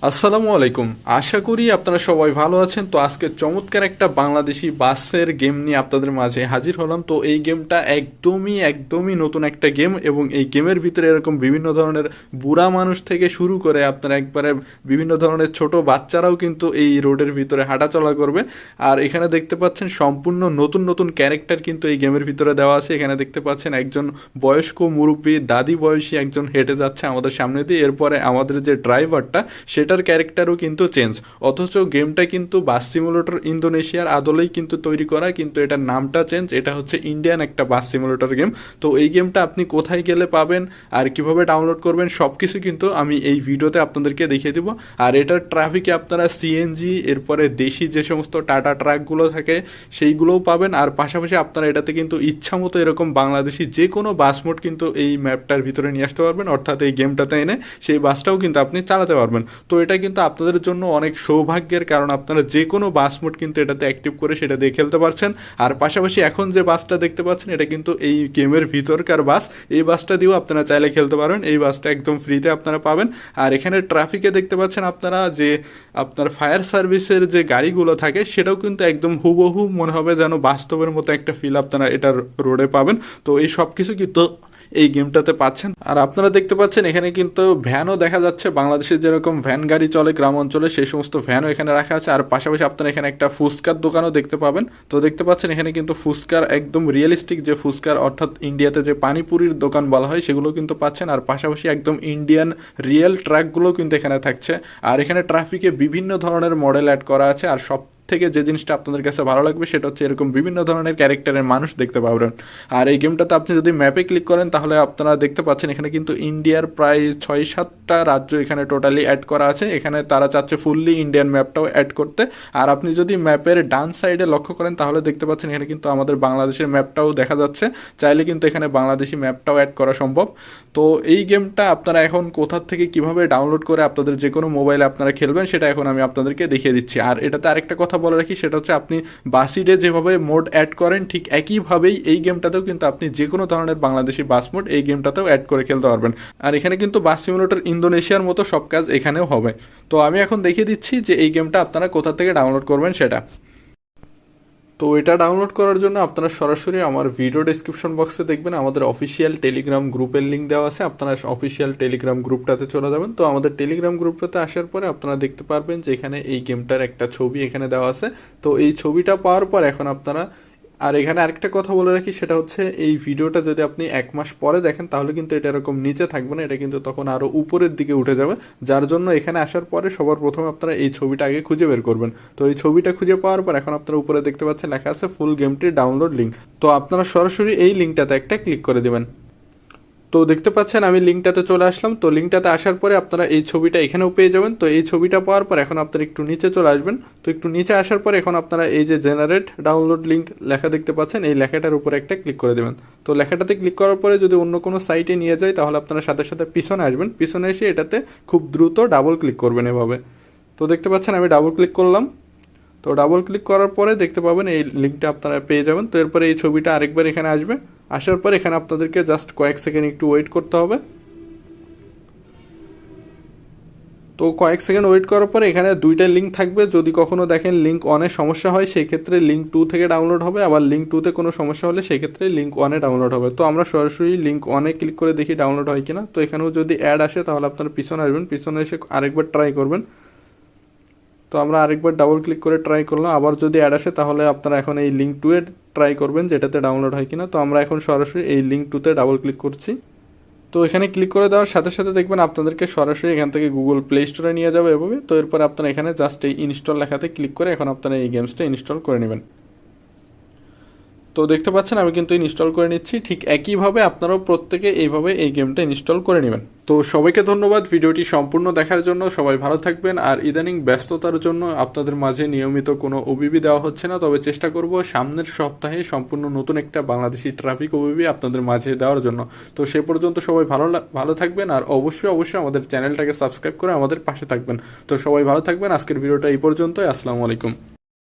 আসসালামু আলাইকুম। আশা করি আপনারা সবাই ভালো আছেন। তো আজকে চমৎকার একটা বাংলাদেশি বাসের গেম নিয়ে আপনাদের মাঝে হাজির হলাম। তো এই গেমটা একদমই নতুন একটা গেম এবং এই গেমের ভিতরে এরকম বিভিন্ন ধরনের বুড়া মানুষ থেকে শুরু করে আপনারা একবারে বিভিন্ন ধরনের ছোট বাচ্চারাও কিন্তু এই রোডের ভিতরে হাঁটাচলা করবে। আর এখানে দেখতে পাচ্ছেন সম্পূর্ণ নতুন নতুন ক্যারেক্টার কিন্তু এই গেমের ভিতরে দেওয়া আছে। এখানে দেখতে পাচ্ছেন একজন বয়স্ক মুরব্বী দাদি বয়সী একজন হেঁটে যাচ্ছে আমাদের সামনে দিয়ে। এরপরে আমাদের যে ড্রাইভারটা সেটার ক্যারেক্টারও কিন্তু চেঞ্জ। অথচ গেমটা কিন্তু বাস সিমুলেটর ইন্দোনেশিয়ার আদলেই কিন্তু তৈরি করা, কিন্তু এটার নামটা চেঞ্জ। এটা হচ্ছে ইন্ডিয়ান একটা বাস সিমুলেটর গেম। তো এই গেমটা আপনি কোথায় গেলে পাবেন আর কিভাবে ডাউনলোড করবেন সব কিছু কিন্তু আমি এই ভিডিওতে আপনাদেরকে দেখিয়ে দিব। আর এটার ট্রাফিকে আপনারা সিএনজি এরপরে দেশি যে সমস্ত টাটা ট্রাকগুলো থাকে সেইগুলোও পাবেন। আর পাশাপাশি আপনারা এটাতে কিন্তু ইচ্ছা মতো এরকম বাংলাদেশি যে কোনো বাস মোড কিন্তু এই ম্যাপটার ভিতরে নিয়ে আসতে পারবেন, অর্থাৎ এই গেমটাতে এনে সেই বাসটাও কিন্তু আপনি চালাতে পারবেন। তো এটা কিন্তু আপনাদের জন্য অনেক সৌভাগ্যের, কারণ আপনারা যে কোনো বাস মোড কিন্তু এটাতে অ্যাক্টিভ করে সেটা দিয়ে খেলতে পারছেন। আর পাশাপাশি এখন যে বাসটা দেখতে পাচ্ছেন এটা কিন্তু এই গেমের ভিতরকার বাস। এই বাসটা দিয়েও আপনারা চাইলে খেলতে পারবেন। এই বাসটা একদম ফ্রিতে আপনারা পাবেন। আর এখানে ট্রাফিকে দেখতে পাচ্ছেন আপনারা যে আপনার ফায়ার সার্ভিসের যে গাড়িগুলো থাকে সেটাও কিন্তু একদম হুবহু মনে হবে যেন বাস্তবের মতো একটা ফিল আপনারা এটার রোডে পাবেন। তো এই সব কিছু কিন্তু এই গেমটাতে পাচ্ছেন। আর আপনারা দেখতে পাচ্ছেন এখানে কিন্তু ভ্যানও দেখা যাচ্ছে, বাংলাদেশের যেরকম ভ্যান গাড়ি চলে গ্রাম অঞ্চলে সেই সমস্ত ভ্যানও এখানে রাখা আছে। আর পাশাপাশি আপনারা এখানে একটা ফুচকার দোকানও দেখতে পাবেন। তো দেখতে পাচ্ছেন এখানে কিন্তু ফুচকার একদম রিয়েলিস্টিক যে ফুচকার অর্থাৎ ইন্ডিয়াতে যে পানিপুরির দোকান বলা হয় সেগুলো কিন্তু পাচ্ছেন। আর পাশাপাশি একদম ইন্ডিয়ান রিয়েল ট্রাকগুলো কিন্তু এখানে থাকছে। আর এখানে ট্রাফিকে বিভিন্ন ধরনের মডেল অ্যাড করা আছে। আর সব থেকে যে জিনিসটা আপনাদের কাছে ভালো লাগবে সেটা হচ্ছে এরকম বিভিন্ন ধরনের ক্যারেক্টারের মানুষ দেখতে পাবেন। আর এই গেমটাতে আপনি যদি ম্যাপে ক্লিক করেন তাহলে আপনারা দেখতে পাচ্ছেন এখানে কিন্তু ইন্ডিয়ার প্রায় 6-7টা রাজ্য এখানে টোটালি অ্যাড করা আছে। এখানে তারা চাচ্ছে ফুললি ইন্ডিয়ান ম্যাপটাও অ্যাড করতে। আর আপনি যদি ম্যাপের ডান সাইডে লক্ষ্য করেন তাহলে দেখতে পাচ্ছেন এখানে কিন্তু আমাদের বাংলাদেশের ম্যাপটাও দেখা যাচ্ছে। চাইলে কিন্তু এখানে বাংলাদেশি ম্যাপটাও অ্যাড করা সম্ভব। তো এই গেমটা আপনারা এখন কোথা থেকে কিভাবে ডাউনলোড করে আপনাদের যে কোনো মোবাইলে আপনারা খেলবেন সেটা এখন আমি আপনাদেরকে দেখিয়ে দিচ্ছি। আর এটাতে আরেকটা কথা বলে রাখি, সেটা হচ্ছে আপনি বাসিডে যেভাবে মোড অ্যাড করেন ঠিক একইভাবেই এই গেমটাতেও কিন্তু আপনি যে কোনো ধরনের বাংলাদেশি বাস মোড এই গেমটাতেও অ্যাড করে খেলতে পারবেন। আর এখানে কিন্তু বাস সিমুলেটর ইন্দোনেশিয়ার মতো সব কাজ এখানেও হবে। তো আমি এখন দেখিয়ে দিচ্ছি যে এই গেমটা আপনারা কোথা থেকে ডাউনলোড করবেন সেটা। তো এটা ডাউনলোড করার জন্য আপনারা সরাসরি আমার ভিডিও ডেসক্রিপশন বক্সে দেখবেন আমাদের অফিসিয়াল টেলিগ্রাম গ্রুপের লিঙ্ক দেওয়া আছে। আপনারা অফিসিয়াল টেলিগ্রাম গ্রুপটাতে চলে যাবেন। তো আমাদের টেলিগ্রাম গ্রুপটাতে আসার পরে আপনারা দেখতে পারবেন যে এখানে এই গেমটার একটা ছবি এখানে দেওয়া আছে। তো এই ছবিটা পাওয়ার পর এখন আপনারা, আর এখানে আরেকটা কথা বলে রাখি, সেটা হচ্ছে এই ভিডিওটা যদি আপনি 1 মাস পরে দেখেন তাহলে কিন্তু এটা এরকম নিচে থাকবে না, এটা কিন্তু তখন আরো উপরের দিকে উঠে যাবে। যার জন্য এখানে আসার পরে সবার প্রথমে আপনারা এই ছবিটা আগে খুঁজে বের করবেন। তো এই ছবিটা খুঁজে পাওয়ার পর এখন আপনারা উপরে দেখতে পাচ্ছেন লেখা আছে ফুল গেমটির ডাউনলোড লিঙ্ক। তো আপনারা সরাসরি এই লিঙ্কটাতে একটা ক্লিক করে দেবেন। তো দেখতে পাচ্ছেন আমি লিঙ্কটাতে চলে আসলাম। তো লিঙ্কটাতে আসার পরে আপনারা এই ছবিটা এখানেও পেয়ে যাবেন। তো এই ছবিটা পাওয়ার পর এখন আপনারা একটু নিচে চলে আসবেন। তো একটু নিচে আসার পরে এখন আপনারা এই যে জেনারেট ডাউনলোড লিঙ্ক লেখা দেখতে পাচ্ছেন এই লেখাটার উপরে একটা ক্লিক করে দেবেন। তো লেখাটাতে ক্লিক করার পরে যদি অন্য কোনো সাইটে নিয়ে যায় তাহলে আপনারা সাথে সাথে পিছনে আসবেন। পিছনে এসে এটাতে খুব দ্রুত ডাবল ক্লিক করবেন এভাবে। তো দেখতে পাচ্ছেন আমি ডাবল ক্লিক করলাম। তো ডাবল ক্লিক করার পরে দেখতে পাবেন এই লিঙ্কটা আপনারা পেয়ে যাবেন। তো এরপরে এই ছবিটা আরেকবার এখানে আসবে। আসার পর এখানে আপনাদেরকে জাস্ট কয়েক সেকেন্ড একটু ওয়েট করতে হবে। তো কয়েক সেকেন্ড ওয়েট করার পরে এখানে দুইটা লিঙ্ক থাকবে। যদি কখনো দেখেন লিঙ্ক অনে সমস্যা হয় সেই ক্ষেত্রে লিঙ্ক 2 থেকে ডাউনলোড হবে, আবার লিঙ্ক 2-তে কোনো সমস্যা হলে সেই ক্ষেত্রে লিঙ্ক 1-এ ডাউনলোড হবে। তো আমরা সরাসরি লিঙ্ক 1-এ ক্লিক করে দেখি ডাউনলোড হয় কিনা। তো এখানেও যদি অ্যাড আসে তাহলে আপনারা পিছনে আসবেন, পিছনে এসে আরেকবার ট্রাই করবেন। তো আমরা আরেকবার ডাবল ক্লিক করে ট্রাই করলাম, আবার যদি অ্যাড আসে তাহলে আপনারা এখন এই লিঙ্ক 2-এ ট্রাই করবেন যেটাতে ডাউনলোড হয় কিনা। তো আমরা এখন সরাসরি এই লিঙ্ক 2-তে ডাবল ক্লিক করছি। তো এখানে ক্লিক করে দেওয়ার সাথে সাথে দেখবেন আপনাদেরকে সরাসরি এখান থেকে গুগল প্লে স্টোরে নিয়ে যাবে এভাবে। তো এরপর আপনারা এখানে জাস্ট এই ইনস্টল লেখাতে ক্লিক করে এখন আপনারা এই গেমসটা ইনস্টল করে নেবেন। তো দেখতে পাচ্ছেন আমি কিন্তু ইনস্টল করে নিচ্ছি। ঠিক একইভাবে আপনারাও প্রত্যেকে এইভাবে এই গেমটা ইনস্টল করে নেবেন। তো সবাইকে ধন্যবাদ ভিডিওটি সম্পূর্ণ দেখার জন্য। সবাই ভালো থাকবেন। আর ইদানিং ব্যস্ততার জন্য আপনাদের মাঝে নিয়মিত কোনো ওবিবি দেওয়া হচ্ছে না, তবে চেষ্টা করব সামনের সপ্তাহে সম্পূর্ণ নতুন একটা বাংলাদেশি ট্রাফিক ওবিবি আপনাদের মাঝে দেওয়ার জন্য। তো সে পর্যন্ত সবাই ভালো থাকবেন। আর অবশ্যই আমাদের চ্যানেলটাকে সাবস্ক্রাইব করে আমাদের পাশে থাকবেন। তো সবাই ভালো থাকবেন। আজকের ভিডিওটা এই পর্যন্তই। আসসালামু আলাইকুম।